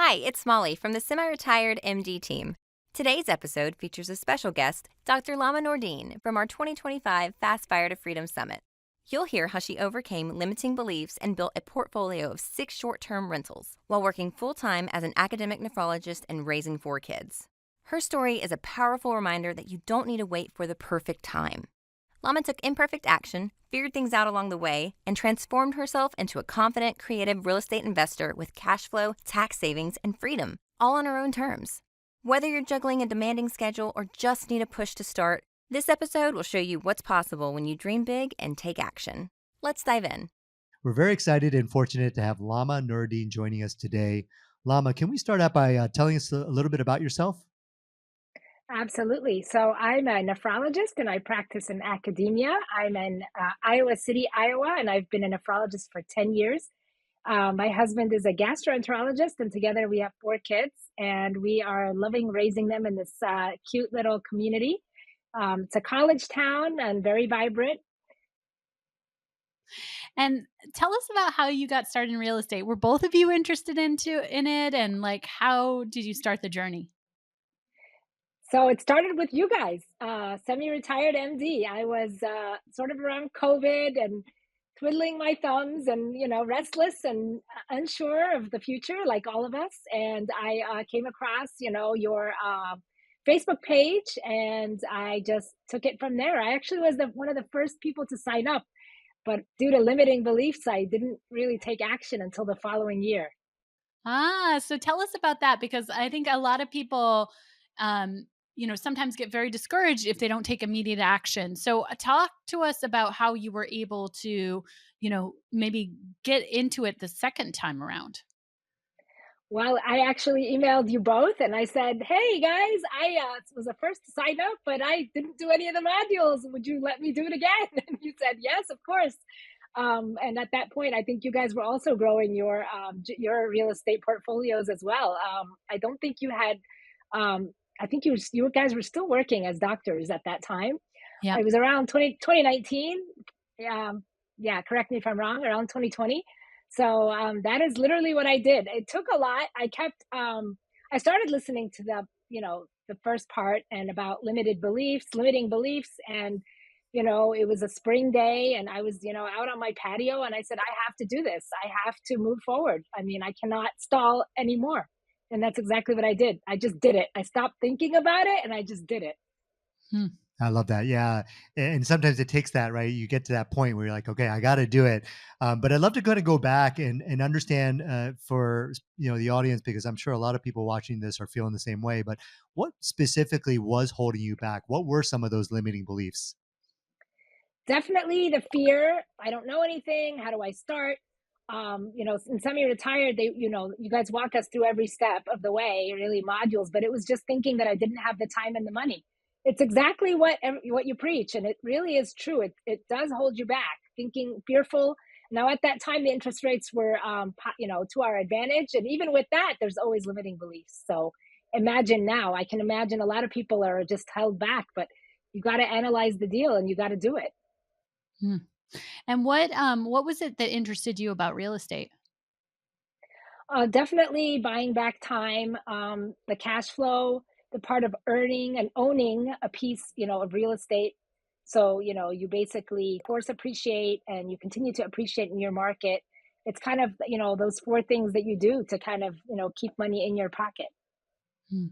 Hi, it's Molly from the Semi-Retired MD team. Today's episode features a special guest, Dr. Lama Nordine from our 2025 Fast Fire to Freedom Summit. You'll hear how she overcame limiting beliefs and built a portfolio of 6 short-term rentals while working full-time as an academic nephrologist and raising 4 kids. Her story is a powerful reminder that you don't need to wait for the perfect time. Lama took imperfect action, figured things out along the way, and transformed herself into a confident, creative real estate investor with cash flow, tax savings, and freedom, all on her own terms. Whether you're juggling a demanding schedule or just need a push to start, this episode will show you what's possible when you dream big and take action. Let's dive in. We're very excited and fortunate to have Lama Nordine joining us today. Lama, can we start out by telling us a little bit about yourself? Absolutely. So I'm a nephrologist and I practice in academia. I'm in Iowa City, Iowa, and I've been a nephrologist for 10 years. My husband is a gastroenterologist, and together we have 4 kids, and we are loving raising them in this cute little community. It's a college town and very vibrant. And tell us about how you got started in real estate. Were both of you interested in it, and like how did you start the journey? So it started with you guys, semi-retired MD. I was sort of around COVID and twiddling my thumbs and, restless and unsure of the future, like all of us. And I came across, your Facebook page, and I just took it from there. I actually was one of the first people to sign up, but due to limiting beliefs, I didn't really take action until the following year. So tell us about that because I think a lot of people sometimes get very discouraged if they don't take immediate action. So talk to us about how you were able to, maybe get into it the second time around. Well, I actually emailed you both and I said, "Hey guys, I was the first to sign up, but I didn't do any of the modules. Would you let me do it again?" And you said, "Yes, of course." And at that point, I think you guys were also growing your real estate portfolios as well. I don't think you had. I think you guys were still working as doctors at that time. Yeah. It was around 2019. Yeah, correct me if I'm wrong. Around 2020. So that is literally what I did. It took a lot. I started listening to the first part and about limiting beliefs. And, it was a spring day and I was, out on my patio and I said, I have to do this. I have to move forward. I mean, I cannot stall anymore. And that's exactly what I did. I just did it. I stopped thinking about it and I just did it. Hmm. I love that. Yeah. And sometimes it takes that, right? You get to that point where you're like, okay, I got to do it. But I'd love to kind of go back and understand for, the audience, because I'm sure a lot of people watching this are feeling the same way, but what specifically was holding you back? What were some of those limiting beliefs? Definitely the fear. I don't know anything. How do I start? In semi-retired, you guys walk us through every step of the way, really modules, but it was just thinking that I didn't have the time and the money. It's exactly what you preach, and it really is true. It does hold you back, thinking fearful. Now, at that time, the interest rates were, to our advantage, and even with that, there's always limiting beliefs. So imagine now. I can imagine a lot of people are just held back, but you got to analyze the deal and you got to do it. Hmm. And what was it that interested you about real estate? Definitely buying back time, the cash flow, the part of earning and owning a piece, of real estate. So, you basically force appreciate and you continue to appreciate in your market. It's kind of, those 4 things that you do to kind of, keep money in your pocket. Hmm.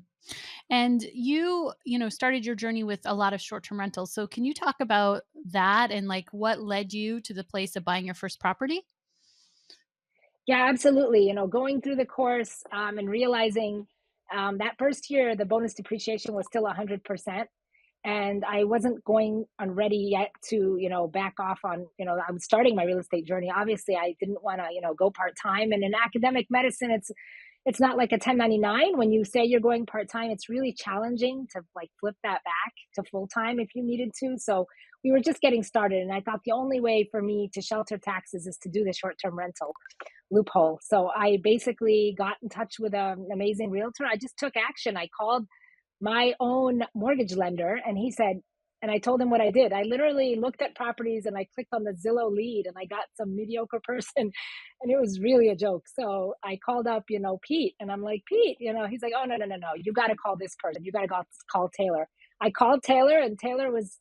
And you started your journey with a lot of short-term rentals. So can you talk about that and like what led you to the place of buying your first property? Yeah, absolutely. Going through the course and realizing that first year, the bonus depreciation was still 100%. And I wasn't going on ready yet to, back off on, I was starting my real estate journey. Obviously, I didn't want to, go part time. And in academic medicine, it's not like a 1099. When you say you're going part time, it's really challenging to like flip that back to full time if you needed to. So we were just getting started, and I thought the only way for me to shelter taxes is to do the short term rental loophole. So I basically got in touch with an amazing realtor. I just took action. I called my own mortgage lender and he said, And I told him what I did. I literally looked at properties and I clicked on the Zillow lead and I got some mediocre person and it was really a joke. So I called up, Pete, and I'm like, Pete, he's like, oh, no, no, no, no. You got to call this person. You got to call Taylor. I called Taylor and Taylor was,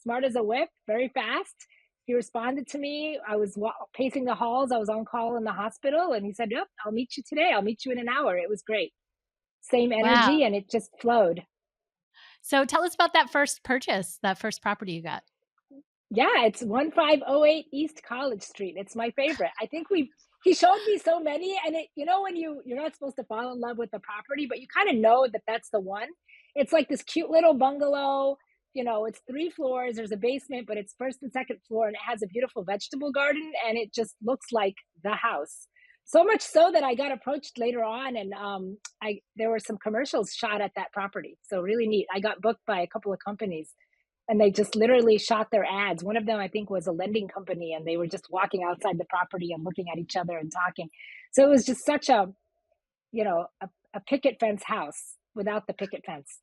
smart as a whip, very fast. He responded to me. I was pacing the halls. I was on call in the hospital and he said, yep, I'll meet you today. I'll meet you in an hour. It was great. Same Wow. energy and it just flowed. So tell us about that first purchase, that first property you got. Yeah, it's 1508 East College Street. It's my favorite. I think he showed me so many and when you're not supposed to fall in love with the property, but you kind of know that that's the one. It's like this cute little bungalow, it's 3 floors, there's a basement, but it's first and second floor and it has a beautiful vegetable garden and it just looks like the house. So much so that I got approached later on and there were some commercials shot at that property. So really neat. I got booked by a couple of companies and they just literally shot their ads. One of them, I think, was a lending company, and they were just walking outside the property and looking at each other and talking. So it was just such a picket fence house without the picket fence.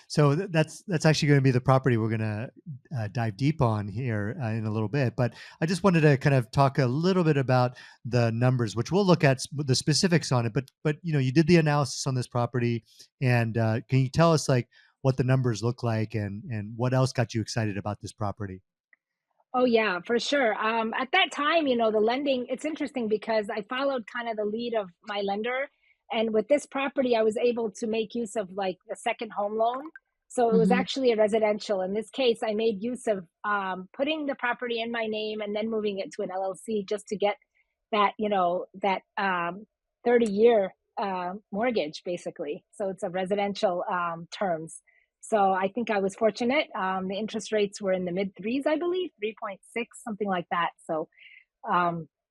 So that's actually going to be the property we're going to dive deep on here in a little bit. But I just wanted to kind of talk a little bit about the numbers, which we'll look at the specifics on it. But you did the analysis on this property, and can you tell us like what the numbers look like and what else got you excited about this property? Oh yeah, for sure. At that time, the lending, it's interesting because I followed kind of the lead of my lender. And with this property, I was able to make use of like a second home loan. So it was Mhm. actually a residential. In this case, I made use of putting the property in my name and then moving it to an LLC just to get that 30-year mortgage, basically. So it's a residential terms. So I think I was fortunate. The interest rates were in the mid threes, I believe, 3.6, something like that. So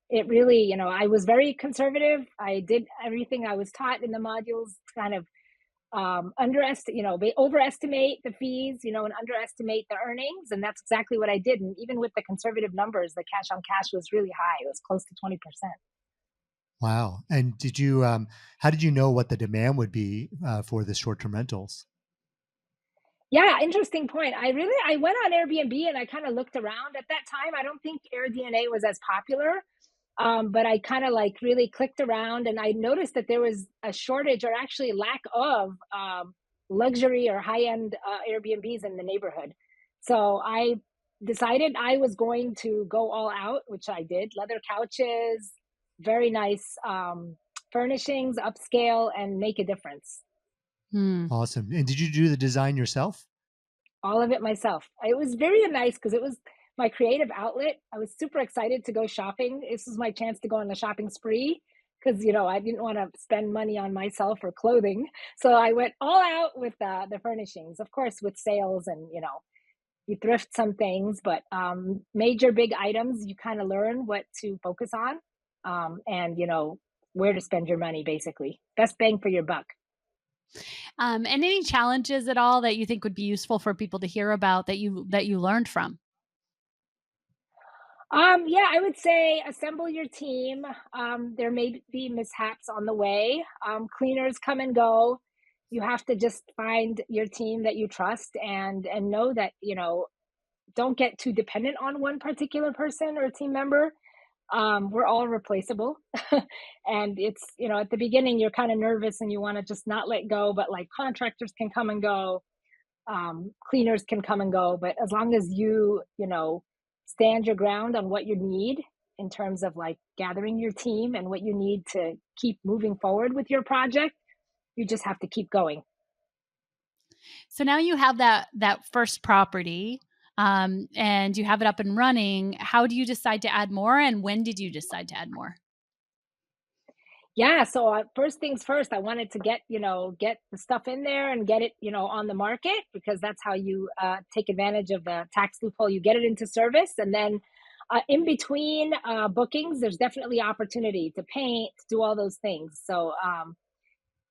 it really, I was very conservative. I did everything I was taught in the modules, kind of they overestimate the fees, and underestimate the earnings. And that's exactly what I did. And even with the conservative numbers, the cash on cash was really high. It was close to 20%. Wow. And did you how did you know what the demand would be for the short-term rentals? Yeah, interesting point. I went on Airbnb and I kind of looked around at that time. I don't think AirDNA was as popular, but I kind of like really clicked around and I noticed that there was a shortage or actually lack of luxury or high end Airbnbs in the neighborhood. So I decided I was going to go all out, which I did. Leather couches, very nice furnishings, upscale, and make a difference. Hmm. Awesome. And did you do the design yourself? All of it myself. It was very nice because it was my creative outlet. I was super excited to go shopping. This was my chance to go on a shopping spree because I didn't want to spend money on myself or clothing. So I went all out with the furnishings, of course, with sales and you thrift some things, but major big items you kind of learn what to focus on, and where to spend your money. Basically, best bang for your buck. And any challenges at all that you think would be useful for people to hear about that you learned from? Yeah, I would say assemble your team. There may be mishaps on the way. Cleaners come and go. You have to just find your team that you trust and know that, don't get too dependent on one particular person or team member. We're all replaceable. And it's, at the beginning, you're kind of nervous and you want to just not let go, but like contractors can come and go, cleaners can come and go, but as long as you stand your ground on what you need in terms of like gathering your team and what you need to keep moving forward with your project, you just have to keep going. So now you have that first property, and you have it up and running. How do you decide to add more, and when did you decide to add more? Yeah, so first things first, I wanted to get the stuff in there and get it on the market, because that's how you take advantage of the tax loophole. You get it into service, and then in between bookings, there's definitely opportunity to paint, to do all those things. So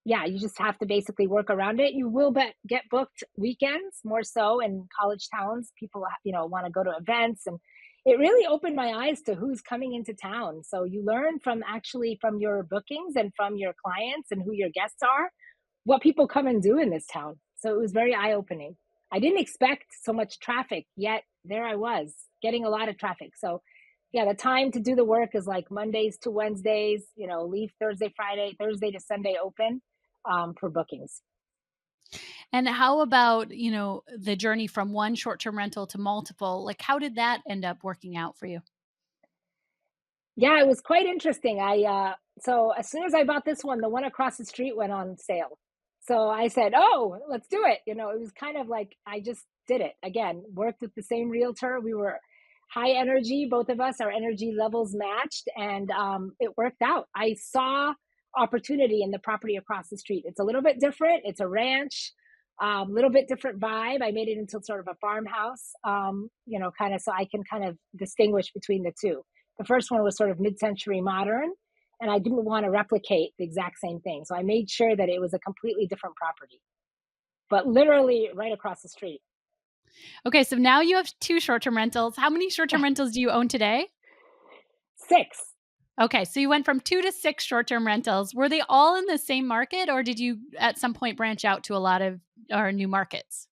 yeah, you just have to basically work around it. You will get booked weekends more so in college towns. People, want to go to events, and it really opened my eyes to who's coming into town. So you learn from your bookings and from your clients and who your guests are, what people come and do in this town. So it was very eye opening. I didn't expect so much traffic, yet there I was getting a lot of traffic. So yeah, the time to do the work is like Mondays to Wednesdays, leave Thursday, Friday, Thursday to Sunday open for bookings. And how about, the journey from one short-term rental to multiple? Like, how did that end up working out for you? Yeah, it was quite interesting. So as soon as I bought this one, the one across the street went on sale. So I said, "Oh, let's do it." It was kind of like I just did it again. Worked with the same realtor. We were high energy, both of us. Our energy levels matched, and it worked out. I saw opportunity in the property across the street. It's a little bit different. It's a ranch, little bit different vibe. I made it into sort of a farmhouse, kind of so I can kind of distinguish between the two. The first one was sort of mid-century modern, and I didn't want to replicate the exact same thing. So I made sure that it was a completely different property, but literally right across the street. Okay, so now you have 2 short-term rentals. How many short-term rentals do you own today? 6. Okay, so you went from 2 to 6 short-term rentals. Were they all in the same market, or did you at some point branch out to a lot of or new markets?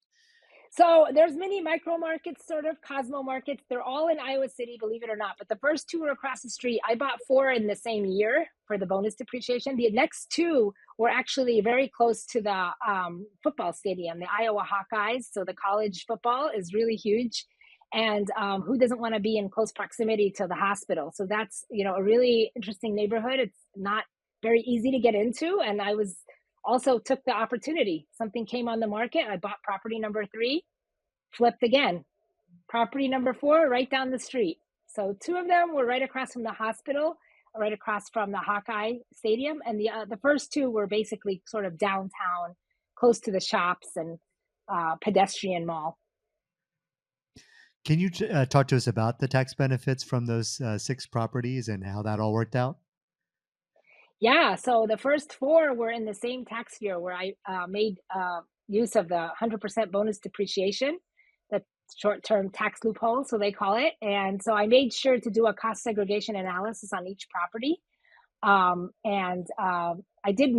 So there's many micro markets, sort of Cosmo markets. They're all in Iowa City, believe it or not. But the first 2 were across the street. I bought 4 in the same year for the bonus depreciation. The next 2 were actually very close to the football stadium, the Iowa Hawkeyes. So the college football is really huge. And who doesn't want to be in close proximity to the hospital? So that's, a really interesting neighborhood. It's not very easy to get into. And I was also took the opportunity. Something came on the market. I bought property number 3, flipped again. Property number 4, right down the street. So 2 of them were right across from the hospital, right across from the Hawkeye Stadium, and the first 2 were basically sort of downtown, close to the shops and pedestrian mall. Can you talk to us about the tax benefits from those 6 properties and how that all worked out? Yeah, so the first 4 were in the same tax year where I made use of the 100% bonus depreciation, the short-term tax loophole, so they call it. And so I made sure to do a cost segregation analysis on each property. And I did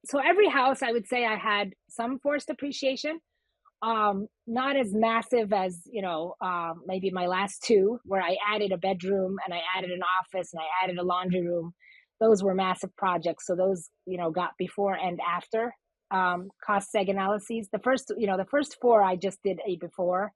so every house, I would say I had some forced depreciation, not as massive as, maybe my last 2, where I added a bedroom and I added an office and I added a laundry room. Those were massive projects. So those, got before and after cost seg analyses. The first 4, I just did a before.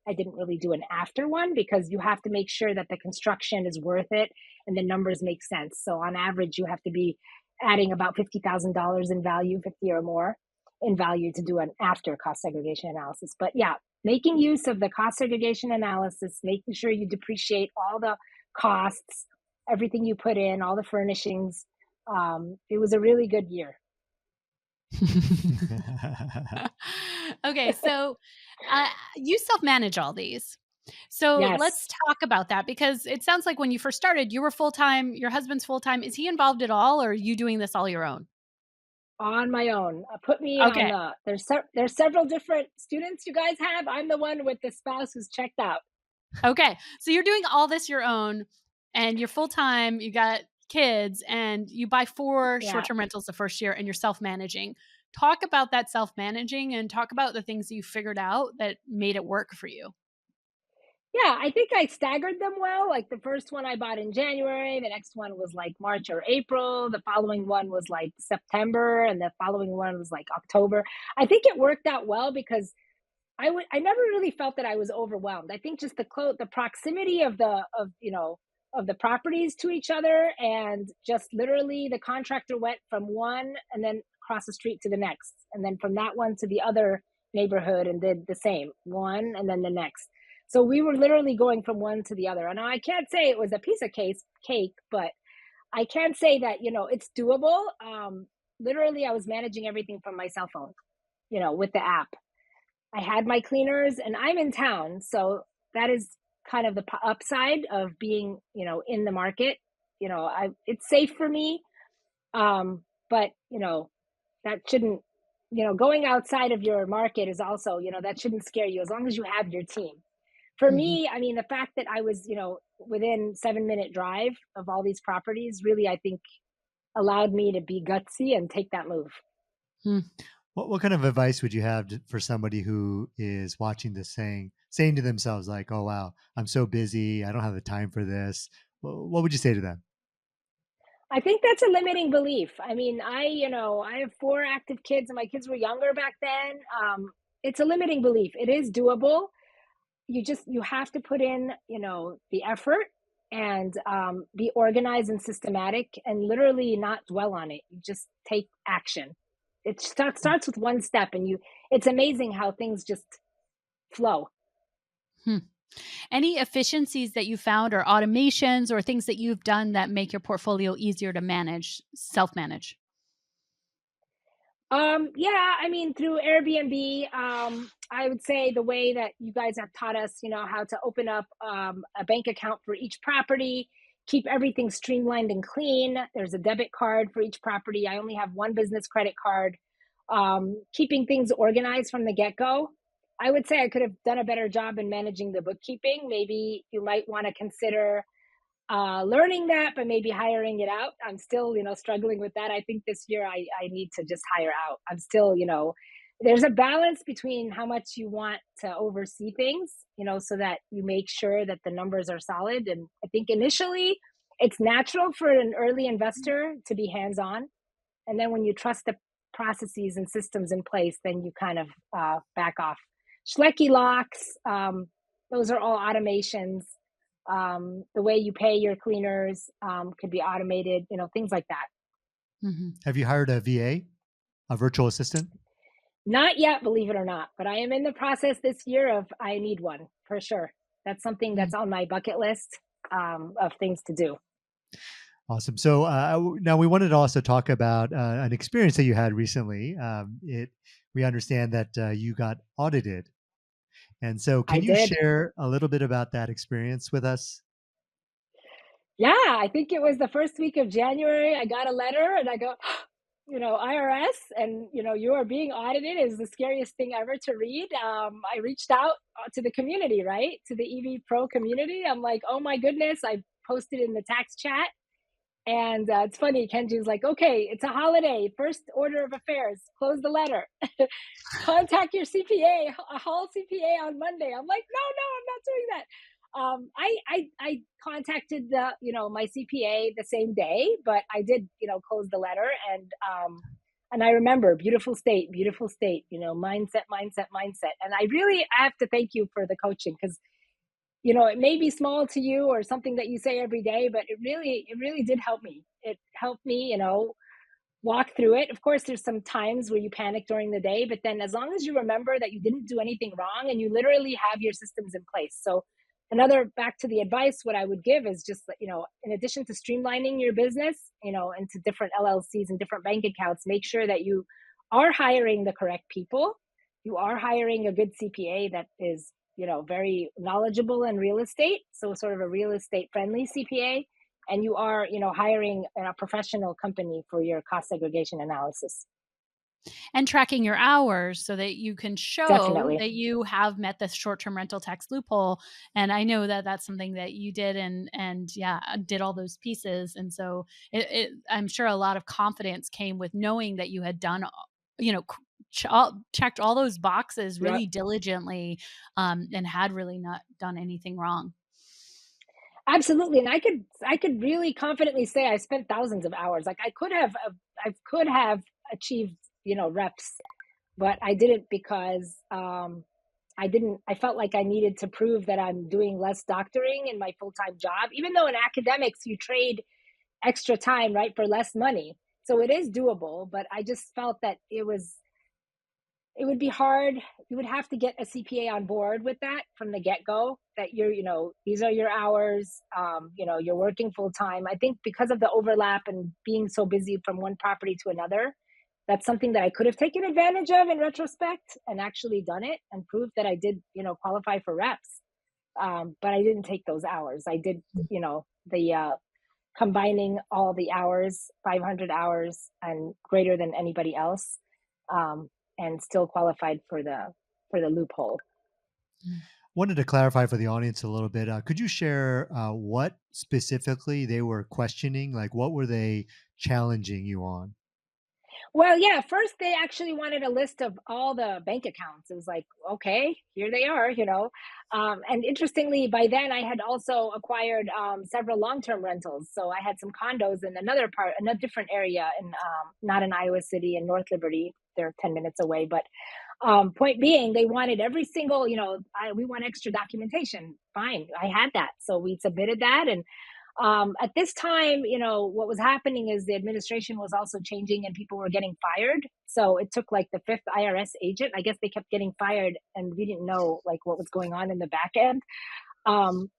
I didn't really do an after one because you have to make sure that the construction is worth it and the numbers make sense. So on average, you have to be adding about $50,000 in value, 50 or more in value to do an after cost segregation analysis. But yeah, making use of the cost segregation analysis, making sure you depreciate all the costs, everything you put in, all the furnishings. It was a really good year. Okay, so you self-manage all these. So let's Yes, talk about that because it sounds like when you first started, you were full-time, your husband's full-time. Is he involved at all, or are you doing this all your own? on my own. Put me on Okay. the. There's several different students you guys have. I'm the one with the spouse who's checked out. Okay. So you're doing all this your own and you're full-time, you got kids, and you buy 4 Yeah. short-term rentals the first year and you're self-managing. Talk about that self-managing and talk about the things that you figured out that made it work for you. Yeah, I think I staggered them well. Like the first one I bought in January, the next one was like March or April, the following one was like September, and the following one was like October. I think it worked out well because I never really felt that I was overwhelmed. I think just the proximity of the properties to each other, and just literally the contractor went from one and then across the street to the next, and then from that one to the other neighborhood and did the same one and then the next. So we were literally going from one to the other. And I can't say it was a piece of cake, but I can say that it's doable. Literally, I was managing everything from my cell phone, with the app. I had my cleaners and I'm in town. So that is kind of the upside of being, in the market. It's safe for me. But, that shouldn't, going outside of your market is also, that shouldn't scare you as long as you have your team. For Mhm. me, I mean, the fact that I was, within 7-minute drive of all these properties really, I think allowed me to be gutsy and take that move. Hmm. What kind of advice would you have for somebody who is watching this, saying to themselves like, "Oh wow, I'm so busy, I don't have the time for this." What would you say to them? I think that's a limiting belief. I mean, I have 4 active kids and my kids were younger back then. It's a limiting belief. It is doable. You have to put in, the effort and be organized and systematic and literally not dwell on it. You just take action. Starts with one step and it's amazing how things just flow. Hmm. Any efficiencies that you found or automations or things that you've done that make your portfolio easier to manage, self-manage? Yeah, I mean, through Airbnb, I would say the way that you guys have taught us, how to open up a bank account for each property, keep everything streamlined and clean. There's a debit card for each property. I only have one business credit card. Keeping things organized from the get go. I would say I could have done a better job in managing the bookkeeping. Maybe you might want to consider learning that, but maybe hiring it out. I'm still, struggling with that. I think this year I need to just hire out. I'm still, there's a balance between how much you want to oversee things, so that you make sure that the numbers are solid. And I think initially it's natural for an early investor to be hands on. And then when you trust the processes and systems in place, then you kind of back off. Schlecky locks, those are all automations. The way you pay your cleaners could be automated, things like that. Mhm. Have you hired a VA, a virtual assistant? Not yet, believe it or not, but I am in the process this year of I need one for sure. That's something Mm. that's on my bucket list of things to do. Awesome. So now we wanted to also talk about an experience that you had recently. We understand that you got audited, and so I can you did. share a little bit about that experience with us? Yeah, I think it was the first week of January. I got a letter and I go, IRS and, you are being audited is the scariest thing ever to read. I reached out to the community, right? To the EV Pro community. I'm like, oh my goodness. I posted in the tax chat. And it's funny, Kenji's like, okay, it's a holiday. First order of affairs, close the letter. Contact your CPA, a hall CPA on Monday. I'm like, no, no, I'm not doing that. I contacted my CPA the same day, but I did close the letter and I remember beautiful state, mindset, mindset, mindset. And I have to thank you for the coaching because it may be small to you or something that you say every day, but it really did help me. It helped me, walk through it. Of course, there's some times where you panic during the day, but then as long as you remember that you didn't do anything wrong and you literally have your systems in place. So, another back to the advice, what I would give is just, in addition to streamlining your business, into different LLCs and different bank accounts, make sure that you are hiring the correct people. You are hiring a good CPA that is, very knowledgeable in real estate. So, sort of a real estate friendly CPA and you are hiring a professional company for your cost segregation analysis. And tracking your hours so that you can show Definitely. that you have met the short-term rental tax loophole. And I know that that's something that you did and yeah, did all those pieces. And so I'm sure a lot of confidence came with knowing that you had done, you know, checked all those boxes Yep. really diligently, and had really not done anything wrong. Absolutely. And I could really confidently say I spent thousands of hours. Like I could have achieved, reps, but I didn't because I felt like I needed to prove that I'm doing less doctoring in my full-time job. Even though in academics you trade extra time, right, for less money. So it is doable, but I just felt that it would be hard. You would have to get a CPA on board with that from the get go that these are your hours, you're working full time. I think because of the overlap and being so busy from one property to another, that's something that I could have taken advantage of in retrospect and actually done it and proved that I did, qualify for reps. But I didn't take those hours. I did, the combining all the hours, 500 hours and greater than anybody else, um, and still qualified for the loophole. Wanted to clarify for the audience a little bit. Could you share what specifically they were questioning? Like, what were they challenging you on? Well, yeah, first they actually wanted a list of all the bank accounts. It was like, okay, here they are, you know. And interestingly, by then I had also acquired several long-term rentals. So I had some condos in another part, in a different area, in not in Iowa City, in North Liberty. They're 10 minutes away. But point being, they wanted every single, we want extra documentation. Fine, I had that. So we submitted that. And at this time, what was happening is the administration was also changing and people were getting fired. So it took like the fifth IRS agent. I guess they kept getting fired and we didn't know like what was going on in the back end.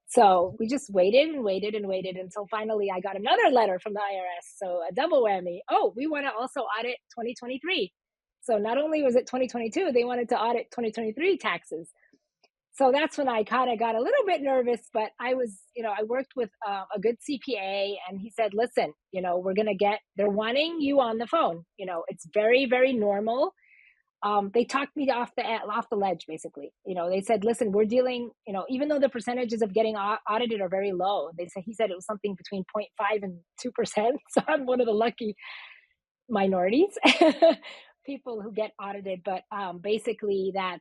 So we just waited and waited and waited until finally I got another letter from the IRS. So a double whammy. Oh, we want to also audit 2023. So not only was it 2022, they wanted to audit 2023 taxes. So that's when I kind of got a little bit nervous, but I worked with a good CPA and he said, listen, they're wanting you on the phone. It's very, very normal. They talked me off the ledge, basically. They said, listen, we're dealing, even though the percentages of getting audited are very low, he said it was something between 0.5 and 2%. So I'm one of the lucky minorities. People who get audited, but basically that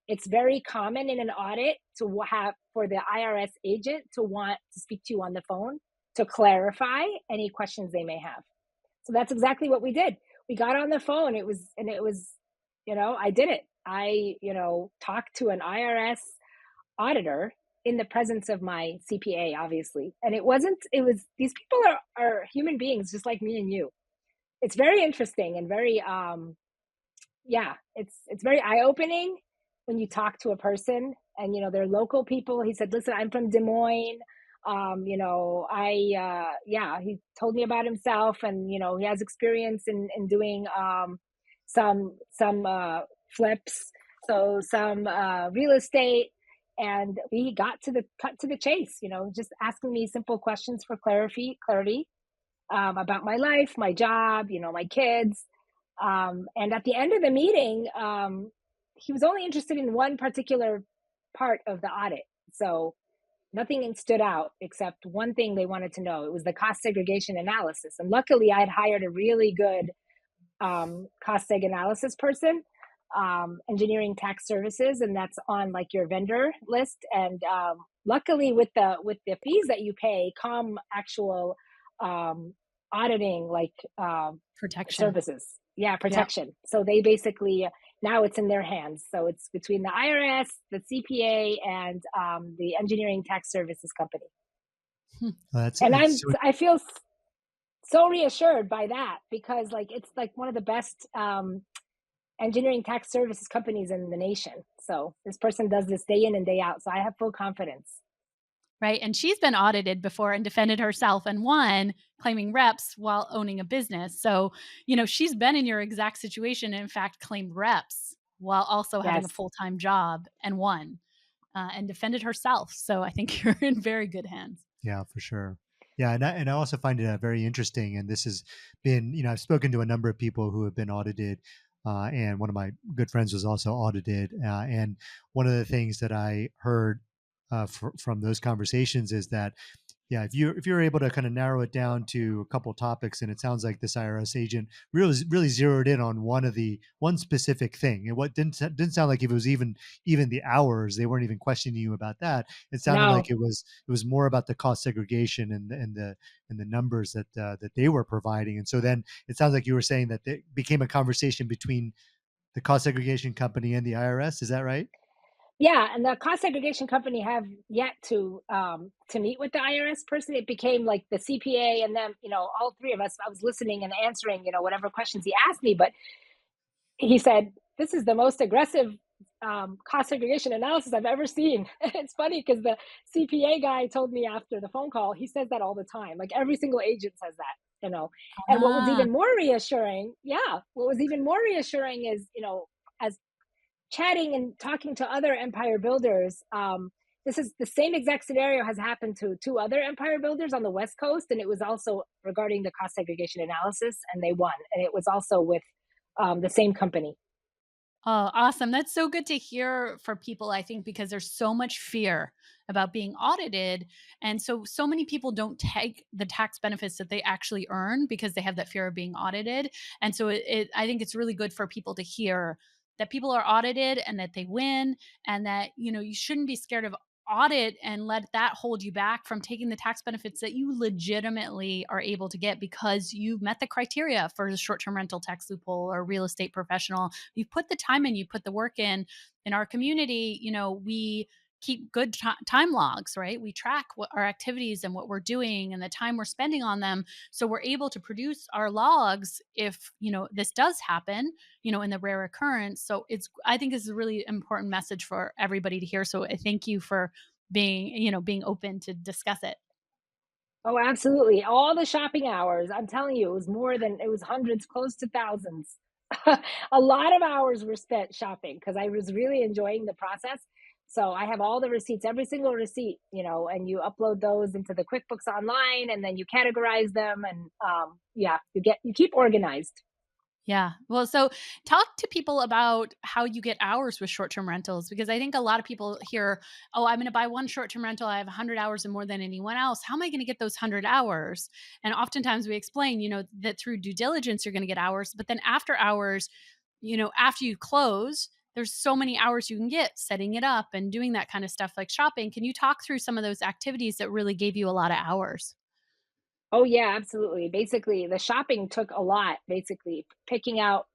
it's very common in an audit to have for the IRS agent to want to speak to you on the phone to clarify any questions they may have. So that's exactly what we did. We got on the phone. It was, I did it. I, talked to an IRS auditor in the presence of my CPA, obviously. And it was, these people are human beings just like me and you. It's very interesting and very it's very eye-opening when you talk to a person and they're local people. He said, listen, I'm from Des Moines. He told me about himself and he has experience in doing some flips, so some real estate. And we got to the cut to the chase, just asking me simple questions for clarity about my life, my job, my kids. And at the end of the meeting, he was only interested in one particular part of the audit. So nothing stood out except one thing they wanted to know. It was the cost segregation analysis. And luckily, I had hired a really good cost seg analysis person, engineering tax services, and that's on like your vendor list. And luckily, with the fees that you pay, come actual auditing like Protection. services. Yeah, protection. Yeah. So they basically now it's in their hands. So it's between the IRS, the CPA, and the engineering tax services company. I feel so reassured by that because like it's like one of the best engineering tax services companies in the nation. So this person does this day in and day out. So I have full confidence. Right. And she's been audited before and defended herself and won, claiming reps while owning a business. So, she's been in your exact situation and in fact claimed reps while also having a full-time job and won and defended herself. So I think you're in very good hands. Yeah, for sure. Yeah. And I also find it very interesting. And this has been, I've spoken to a number of people who have been audited. And one of my good friends was also audited. And one of the things that I heard from those conversations is that, yeah, if you're able to kind of narrow it down to a couple topics, and it sounds like this IRS agent really zeroed in on one specific thing. And what didn't sound like if it was even the hours, they weren't even questioning you about that. It sounded like it was more about the cost segregation and the numbers that they were providing. And so then it sounds like you were saying that it became a conversation between the cost segregation company and the IRS. Is that right? Yeah, and the cost segregation company have yet to meet with the IRS person. It became like the CPA and them, all three of us. I was listening and answering, whatever questions he asked me. But he said, "This is the most aggressive cost segregation analysis I've ever seen." It's funny because the CPA guy told me after the phone call, he says that all the time. Like every single agent says that, And what was even more reassuring, is, as chatting and talking to other empire builders, this is the same exact scenario has happened to two other empire builders on the West Coast. And it was also regarding the cost segregation analysis and they won. And it was also with the same company. Oh, awesome. That's so good to hear for people, I think, because there's so much fear about being audited. And so many people don't take the tax benefits that they actually earn because they have that fear of being audited. And so I think it's really good for people to hear that people are audited and that they win, and that, you shouldn't be scared of audit and let that hold you back from taking the tax benefits that you legitimately are able to get because you've met the criteria for the short-term rental tax loophole or real estate professional. You put the time in, you put the work in our community. We keep good time logs, right? We track what our activities and what we're doing and the time we're spending on them, so we're able to produce our logs if this does happen, in the rare occurrence. So I think it's a really important message for everybody to hear. So I thank you for being open to discuss it. Oh, absolutely. All the shopping hours, I'm telling you, it was hundreds, close to thousands. A lot of hours were spent shopping because I was really enjoying the process. So I have all the receipts, every single receipt, and you upload those into the QuickBooks online, and then you categorize them, and yeah, you keep organized. Yeah. Well, so talk to people about how you get hours with short-term rentals, because I think a lot of people hear, "Oh, I'm going to buy one short-term rental. I have 100 hours and more than anyone else. How am I going to get those 100 hours?" And oftentimes we explain, that through due diligence you're going to get hours, but then after hours, after you close, there's so many hours you can get setting it up and doing that kind of stuff like shopping. Can you talk through some of those activities that really gave you a lot of hours? Oh yeah, absolutely. Basically, the shopping took a lot. Basically, picking out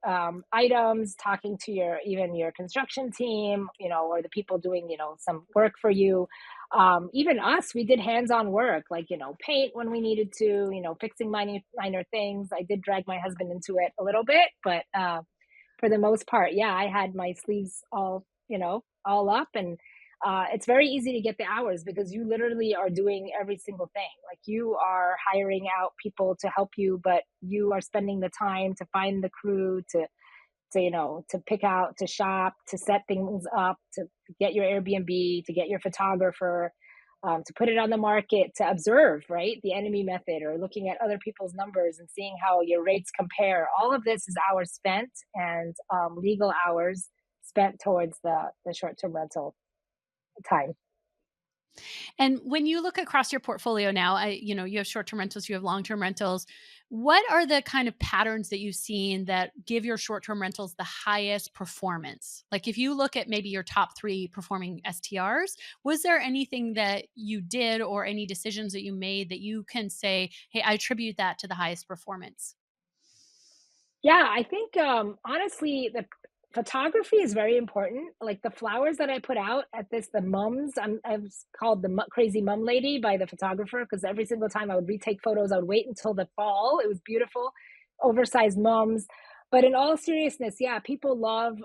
items, talking to your construction team, or the people doing some work for you. Even us, we did hands-on work, like paint when we needed to, fixing minor things. I did drag my husband into it a little bit, but for the most part, yeah, I had my sleeves all up, and it's very easy to get the hours because you literally are doing every single thing. Like you are hiring out people to help you, but you are spending the time to find the crew to pick out, to shop, to set things up, to get your Airbnb, to get your photographer, to put it on the market, to observe, right? The enemy method, or looking at other people's numbers and seeing how your rates compare. All of this is hours spent, and legal hours spent towards the short term rental time. And when you look across your portfolio now, you have short-term rentals, you have long-term rentals. What are the kind of patterns that you've seen that give your short-term rentals the highest performance? Like if you look at maybe your top 3 performing STRs, was there anything that you did or any decisions that you made that you can say, "Hey, I attribute that to the highest performance"? Yeah, I think, honestly, the photography is very important. Like the flowers that I put out at the mums, I was called the crazy mum lady by the photographer because every single time I would retake photos, I would wait until the fall. It was beautiful, oversized mums. But in all seriousness, yeah, people love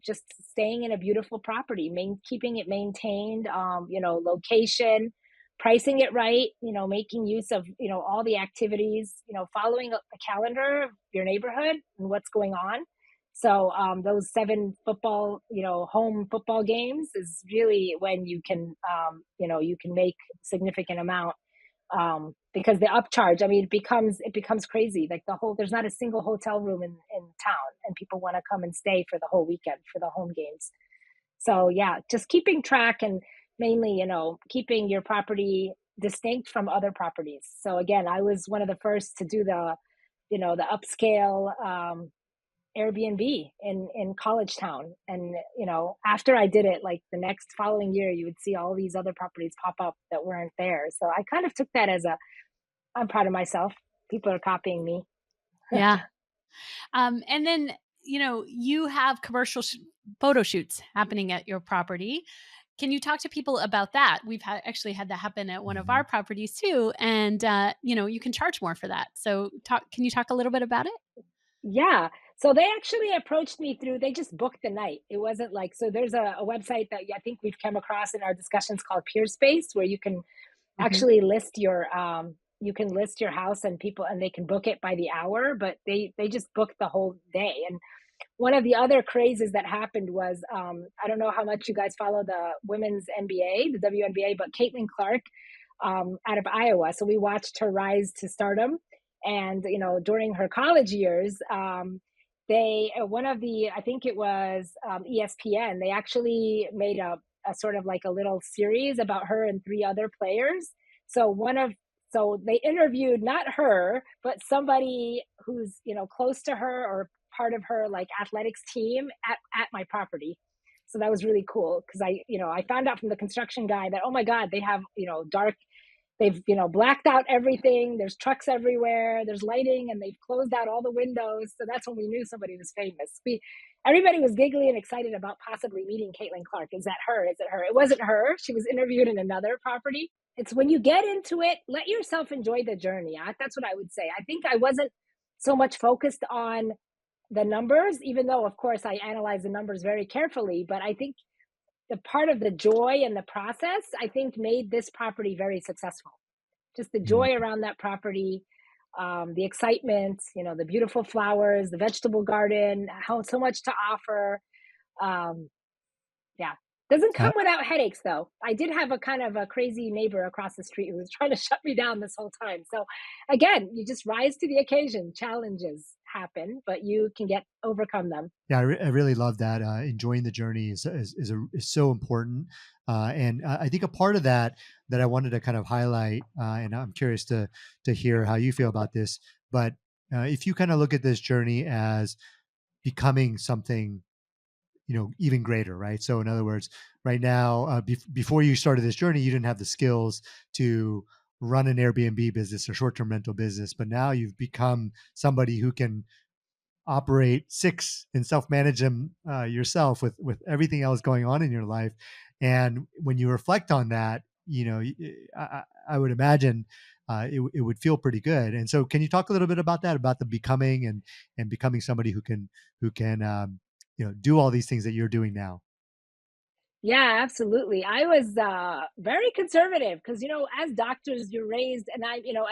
just staying in a beautiful property, keeping it maintained, location, pricing it right, making use of, all the activities, following a calendar of your neighborhood and what's going on. So those 7 football, home football games is really when you can make significant amount, because the upcharge, I mean, it becomes crazy. Like there's not a single hotel room in town, and people want to come and stay for the whole weekend for the home games. So yeah, just keeping track, and mainly, keeping your property distinct from other properties. So again, I was one of the first to do the upscale Airbnb in College Town. And after I did it, like the next following year, you would see all these other properties pop up that weren't there. So I kind of took that as I'm proud of myself. People are copying me. Yeah. And then, you have photo shoots happening at your property. Can you talk to people about that? We've actually had that happen at one of Mhm. our properties too, and you can charge more for that. So, can you talk a little bit about it? Yeah. So they actually approached me through, they just booked the night. It wasn't like, so there's a website that I think we've come across in our discussions called Peer Space, where you can Mhm. actually list your house, and they can book it by the hour, but they just booked the whole day. And one of the other crazes that happened was, I don't know how much you guys follow the women's NBA, the WNBA, but Caitlin Clark, out of Iowa. So we watched her rise to stardom. And, during her college years, one of the, I think it was ESPN, they actually made a sort of like a little series about her and three other players. So so they interviewed not her, but somebody who's, close to her or part of her like athletics team at my property. So that was really cool because I found out from the construction guy that, oh my God, they have, they've, blacked out everything. There's trucks everywhere. There's lighting, and they've closed out all the windows. So that's when we knew somebody was famous. Everybody was giggly and excited about possibly meeting Caitlin Clark. Is that her? Is it her? It wasn't her. She was interviewed in another property. It's when you get into it, let yourself enjoy the journey. That's what I would say. I think I wasn't so much focused on the numbers, even though, of course, I analyze the numbers very carefully. But I think the part of the joy and the process, I think, made this property very successful. Just the Mm. joy around that property, the excitement, the beautiful flowers, the vegetable garden, how so much to offer. Yeah. Doesn't Uh, come without headaches, though. I did have a kind of a crazy neighbor across the street who was trying to shut me down this whole time. So again, you just rise to the occasion. Challenges happen, but you can overcome them. Yeah, I really love that. Enjoying the journey is so important, and I think a part of that I wanted to kind of highlight, and I'm curious to hear how you feel about this. But if you kind of look at this journey as becoming something, even greater, right? So in other words, right now, before you started this journey, you didn't have the skills to run an Airbnb business or short-term rental business, but now you've become somebody who can operate six and self-manage them yourself with everything else going on in your life. And when you reflect on that, I would imagine it would feel pretty good. And so can you talk a little bit about that, about the becoming and becoming somebody who can do all these things that you're doing now? Yeah, absolutely. I was very conservative because, as doctors, you're raised, and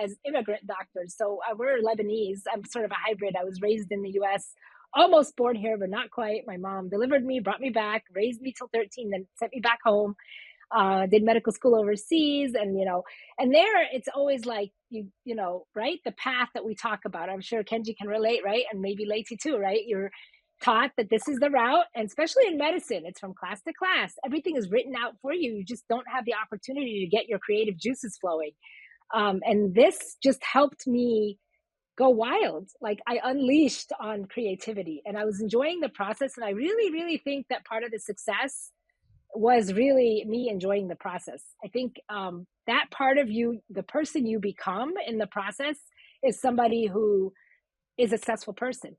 as immigrant doctors. So we're Lebanese. I'm sort of a hybrid. I was raised in the US, almost born here, but not quite. My mom delivered me, brought me back, raised me till 13, then sent me back home. Did medical school overseas, and there it's always like right, the path that we talk about. I'm sure Kenji can relate, right, and maybe Lacey too, right? You're taught that this is the route, and especially in medicine, it's from class to class. Everything is written out for you. You just don't have the opportunity to get your creative juices flowing. And this just helped me go wild. Like I unleashed on creativity, and I was enjoying the process. And I really, really think that part of the success was really me enjoying the process. I think that part of you, the person you become in the process, is somebody who is a successful person.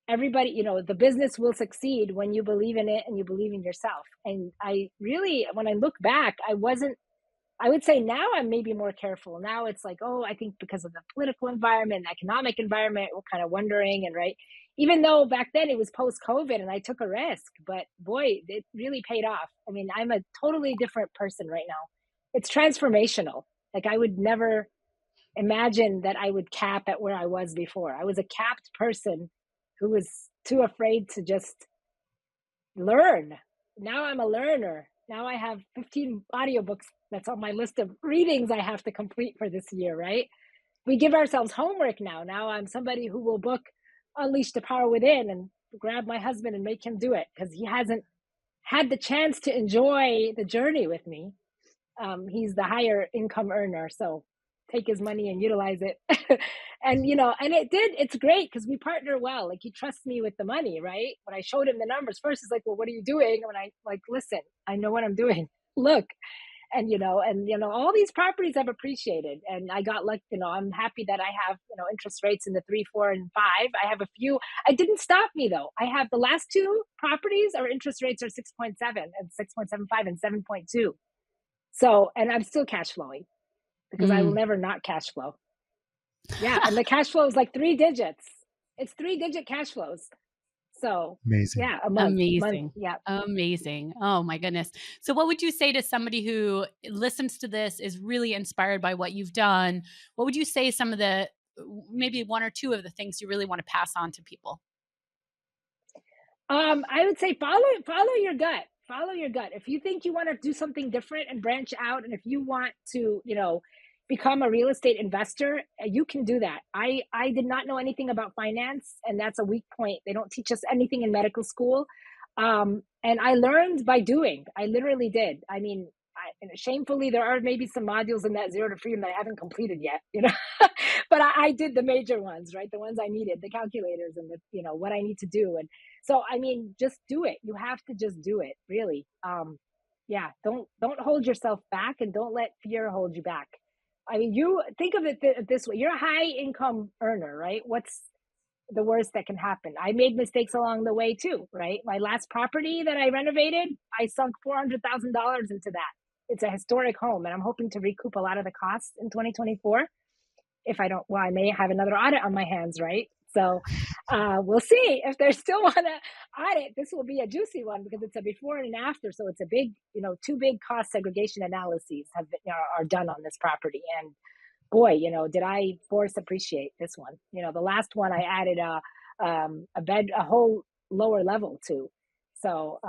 Everybody, the business will succeed when you believe in it and you believe in yourself. And I really, when I look back, I would say now I'm maybe more careful. Now it's like, oh, I think because of the political environment, economic environment, we're kind of wondering. And right, even though back then it was post COVID and I took a risk, but boy, it really paid off. I mean, I'm a totally different person right now. It's transformational. Like I would never imagine that I would cap at where I was before. I was a capped person who was too afraid to just learn. Now I'm a learner. Now I have 15 audiobooks that's on my list of readings I have to complete for this year, right? We give ourselves homework now. Now I'm somebody who will book Unleash the Power Within and grab my husband and make him do it because he hasn't had the chance to enjoy the journey with me. He's the higher income earner, so take his money and utilize it. And it's great because we partner well. Like he trusts me with the money, right? When I showed him the numbers first, he's like, well, what are you doing? And I like, listen, I know what I'm doing. Look. And all these properties I've appreciated, and I got like, I'm happy that I have, interest rates in the 3, 4, and 5. I have a few. It didn't stop me though. I have the last two properties, our interest rates are 6.7 and 6.75 and 7.2. So, and I'm still cash flowing because I will never not cash flow. Yeah. And the cash flow is like 3 digits. It's 3-digit cash flows. So Amazing. yeah, a month. Amazing. Yeah. Amazing. Oh my goodness. So what would you say to somebody who listens to this, is really inspired by what you've done? What would you say some of the, maybe 1 or 2 of the things you really want to pass on to people? I would say follow your gut. Follow your gut. If you think you want to do something different and branch out, and if you want to, become a real estate investor, you can do that. I did not know anything about finance, and that's a weak point. They don't teach us anything in medical school. And I learned by doing. I literally did. I mean, shamefully, there are maybe some modules in that Zero to Freedom that I haven't completed yet, but I did the major ones, right? The ones I needed, the calculators and what I need to do. And so, I mean, just do it. You have to just do it, really. Yeah, don't hold yourself back, and don't let fear hold you back. I mean, you think of it this way: you're a high income earner, right? What's the worst that can happen? I made mistakes along the way too, right? My last property that I renovated, I sunk $400,000 into that. It's a historic home, and I'm hoping to recoup a lot of the costs in 2024. If I don't, well, I may have another audit on my hands, right? So we'll see if they still want to audit. This will be a juicy one because it's a before and an after. So it's a big, two big cost segregation analyses are done on this property. And boy, did I force appreciate this one. The last one I added a whole lower level to. So,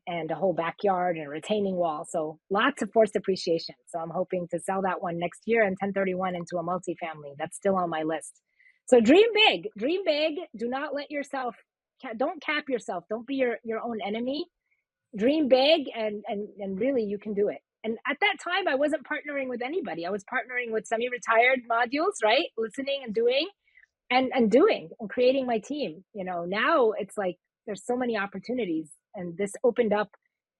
and a whole backyard and a retaining wall. So lots of forced appreciation. So I'm hoping to sell that one next year and 1031 into a multifamily. That's still on my list. So dream big, dream big. Do not let yourself, don't cap yourself. Don't be your own enemy. Dream big, and really you can do it. And at that time, I wasn't partnering with anybody. I was partnering with semi-retired modules, right? Listening and doing and doing and creating my team. Now it's like there's so many opportunities, and this opened up.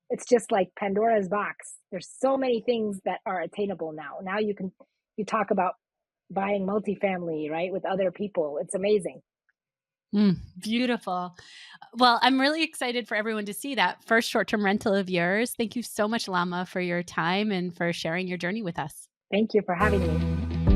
It's just like Pandora's box. There's so many things that are attainable now. Now you talk about buying multifamily, right, with other people. It's amazing. Beautiful. Well, I'm really excited for everyone to see that first short-term rental of yours. Thank you so much, Lama, for your time and for sharing your journey with us. Thank you for having me.